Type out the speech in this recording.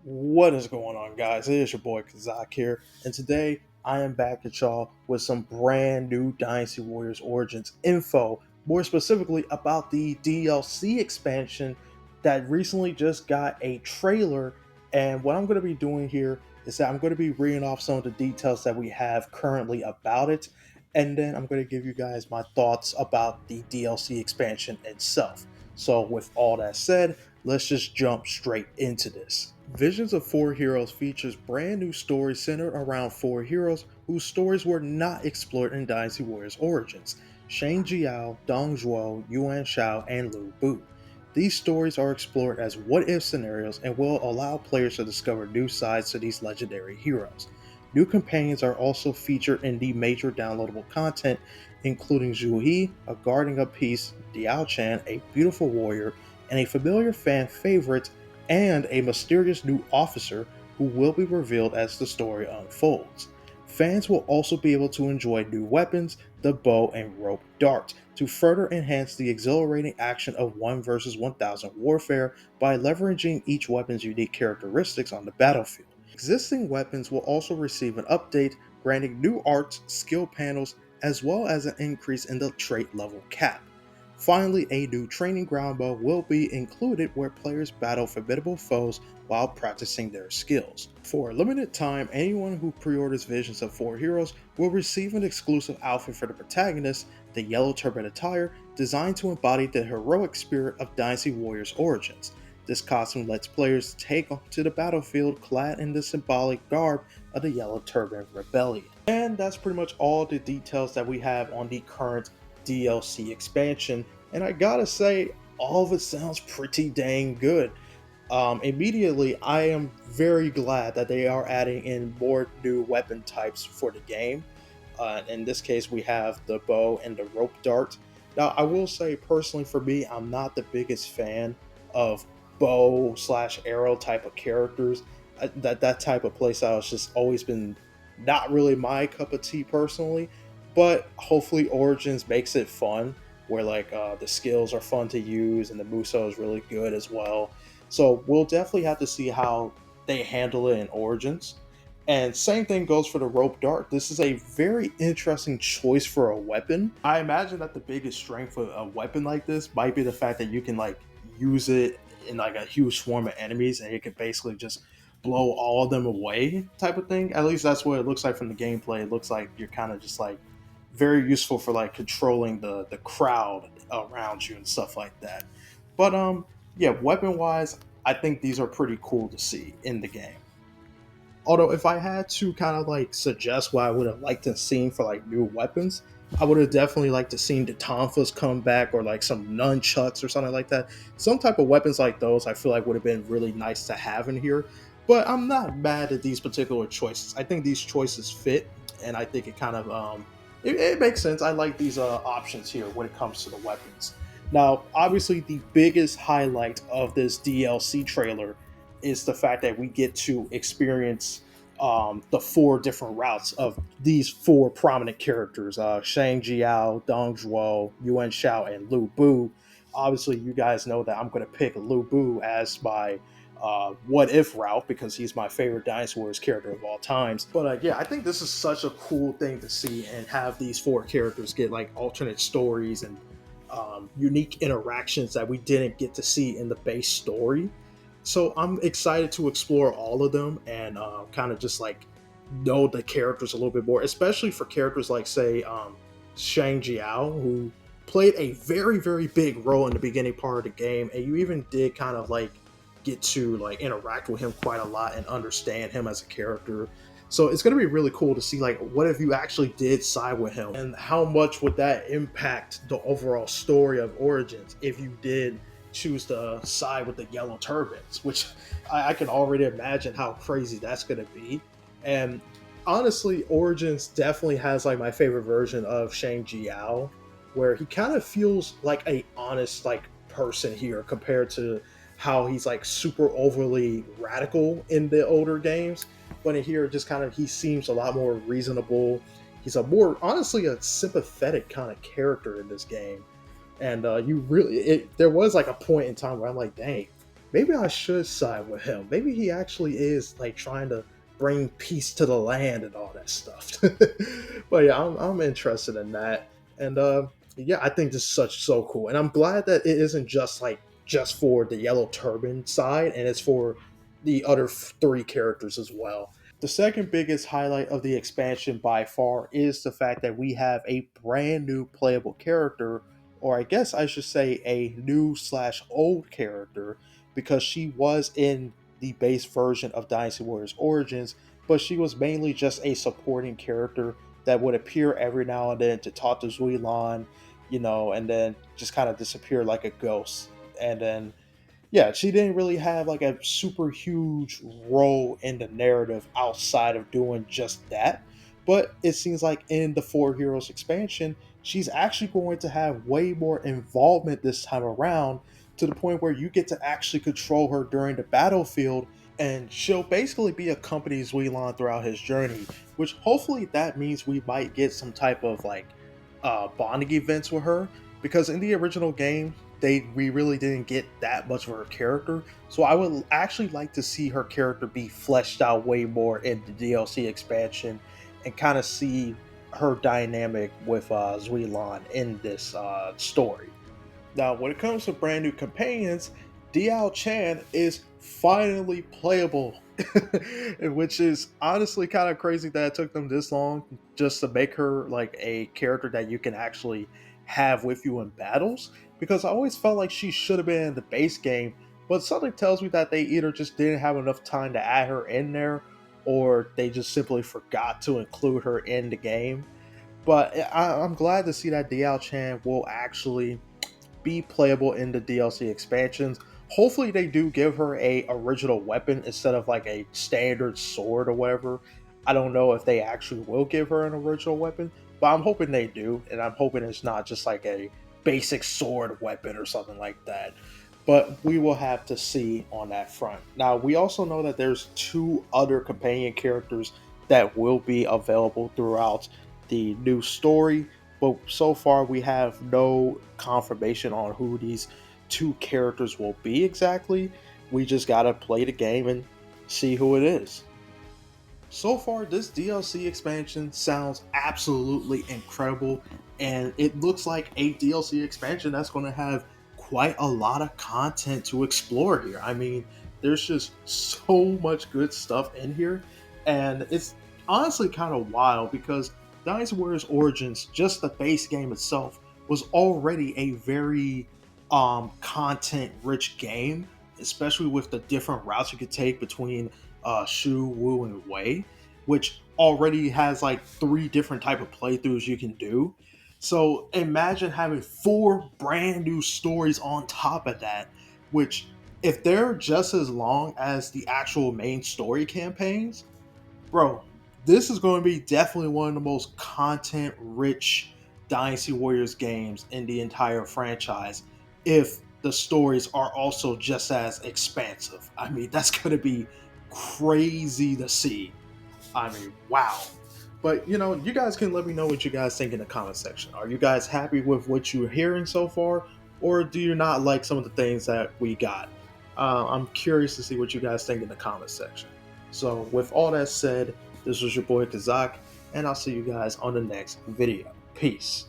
What is going on, guys? It is your boy Kazak here, and today I am back at y'all with some brand new Dynasty Warriors Origins info, more specifically about the DLC expansion that recently just got a trailer. And what I'm going to be doing here is that I'm going to be reading off some of the details that we have currently about it, and then I'm going to give you guys my thoughts about the DLC expansion itself. So, with all that said, let's just jump straight into this. Visions of Four Heroes features brand new stories centered around four heroes whose stories were not explored in Dynasty Warriors Origins: Shang Jiao, Dong Zhuo, Yuan Shao, and Lu Bu. These stories are explored as what if scenarios and will allow players to discover new sides to these legendary heroes. New companions are also featured in the major downloadable content, including Zhu He, a guarding of peace, Diao Chan, a beautiful warrior, and a familiar fan favorite, and a mysterious new officer who will be revealed as the story unfolds. Fans will also be able to enjoy new weapons, the bow and rope dart, to further enhance the exhilarating action of 1 versus 1000 warfare by leveraging each weapon's unique characteristics on the battlefield. Existing weapons will also receive an update, granting new arts, skill panels, as well as an increase in the trait level cap. Finally, a new training ground mode will be included where players battle formidable foes while practicing their skills. For a limited time, anyone who pre-orders Visions of Four Heroes will receive an exclusive outfit for the protagonist, the yellow turban attire, designed to embody the heroic spirit of Dynasty Warriors Origins. This costume lets players take to the battlefield clad in the symbolic garb of the Yellow Turban Rebellion. And that's pretty much all the details that we have on the current DLC expansion. And I gotta say, all of it sounds pretty dang good. Immediately, I am very glad that they are adding in more new weapon types for the game. In this case, we have the bow and the rope dart. Now, I will say personally, for me, I'm not the biggest fan of bow slash arrow type of characters. That type of playstyle has just always been not really my cup of tea personally. But hopefully, Origins makes it fun, where the skills are fun to use and the Muso is really good as well. So we'll definitely have to see how they handle it in Origins. And same thing goes for the rope dart. This is a very interesting choice for a weapon. I imagine that the biggest strength of a weapon like this might be the fact that you can use it in like a huge swarm of enemies and it can basically just blow all of them away type of thing. At least that's what it looks like from the gameplay. It looks like you're kind of just very useful for controlling the crowd around you and stuff like that. But yeah, weapon wise, I think these are pretty cool to see in the game. Although, if I had to kind of suggest what I would have liked to see for new weapons, I would have definitely liked to seen the tonfas come back, or some nunchucks or something like that. Some type of weapons like those, I feel like would have been really nice to have in here. But I'm not mad at these particular choices. I think these choices fit, and I think it kind of it makes sense. I like these options here when it comes to the weapons. Now, obviously, the biggest highlight of this DLC trailer is the fact that we get to experience the four different routes of these four prominent characters: Shang Jiao, Dong Zhuo, Yuan Shao, and Lu Bu. Obviously, you guys know that I'm going to pick Lu Bu as my what if route because he's my favorite Dynasty Warriors character of all times. But yeah, I think this is such a cool thing to see and have these four characters get alternate stories and unique interactions that we didn't get to see in the base story. So I'm excited to explore all of them and kind of just know the characters a little bit more, especially for characters like say Shang Jiao, who played a very very big role in the beginning part of the game, and you even did kind of get to interact with him quite a lot and understand him as a character. So it's going to be really cool to see what if you actually did side with him, and how much would that impact the overall story of Origins if you did choose to side with the yellow turbans, which I can already imagine how crazy that's going to be. And honestly, Origins definitely has my favorite version of Shang Jiao, where he kind of feels like a honest person here compared to how he's super overly radical in the older games. But in here, just kind of he seems a lot more reasonable. He's a more honestly a sympathetic kind of character in this game, and you really there was a point in time where I'm like, dang, maybe I should side with him. Maybe he actually is like trying to bring peace to the land and all that stuff. But yeah, I'm interested in that. And yeah, I think this is so cool. And I'm glad that it isn't just like just for the yellow turban side, and it's for the other three characters as well. The second biggest highlight of the expansion by far is the fact that we have a brand new playable character, or I guess I should say a new slash old character, because she was in the base version of Dynasty Warriors Origins, but she was mainly just a supporting character that would appear every now and then to talk to Zuilan, and then just kind of disappear like a ghost. And then yeah, she didn't really have like a super huge role in the narrative outside of doing just that. But it seems like in the Four Heroes expansion, she's actually going to have way more involvement this time around, to the point where you get to actually control her during the battlefield, and she'll basically be accompanying Zuilan throughout his journey, which hopefully that means we might get some type of like bonding events with her, because in the original game we really didn't get that much of her character. So I would actually like to see her character be fleshed out way more in the DLC expansion, and kind of see her dynamic with Zuilan in this story. Now, when it comes to brand new companions, Diao Chan is finally playable, which is honestly kind of crazy that it took them this long just to make her like a character that you can actually have with you in battles. Because I always felt like she should have been in the base game, but something tells me that they either just didn't have enough time to add her in there, or they just simply forgot to include her in the game. But I'm glad to see that Diao Chan will actually be playable in the DLC expansions. Hopefully they do give her a original weapon instead of like a standard sword or whatever. I don't know if they actually will give her an original weapon, but I'm hoping they do, and I'm hoping it's not just like a basic sword weapon or something like that. But we will have to see on that front. Now, we also know that there's two other companion characters that will be available throughout the new story, but so far we have no confirmation on who these two characters will be exactly. We just gotta play the game and see who it is. So far, this DLC expansion sounds absolutely incredible, and it looks like a DLC expansion that's going to have quite a lot of content to explore here. I mean, there's just so much good stuff in here, and it's honestly kind of wild because Dynasty Warriors Origins, just the base game itself, was already a very content rich game, especially with the different routes you could take between Shu, Wu, and Wei, which already has like three different type of playthroughs you can do. So imagine having four brand new stories on top of that, which if they're just as long as the actual main story campaigns, bro, this is going to be definitely one of the most content rich Dynasty Warriors games in the entire franchise, if the stories are also just as expansive. I mean, that's going to be crazy to see. I mean, wow. But you guys can let me know what you guys think in the comment section. Are you guys happy with what you're hearing so far, or do you not like some of the things that we got? I'm curious to see what you guys think in the comment section. So, with all that said, this was your boy Kazak, and I'll see you guys on the next video. Peace.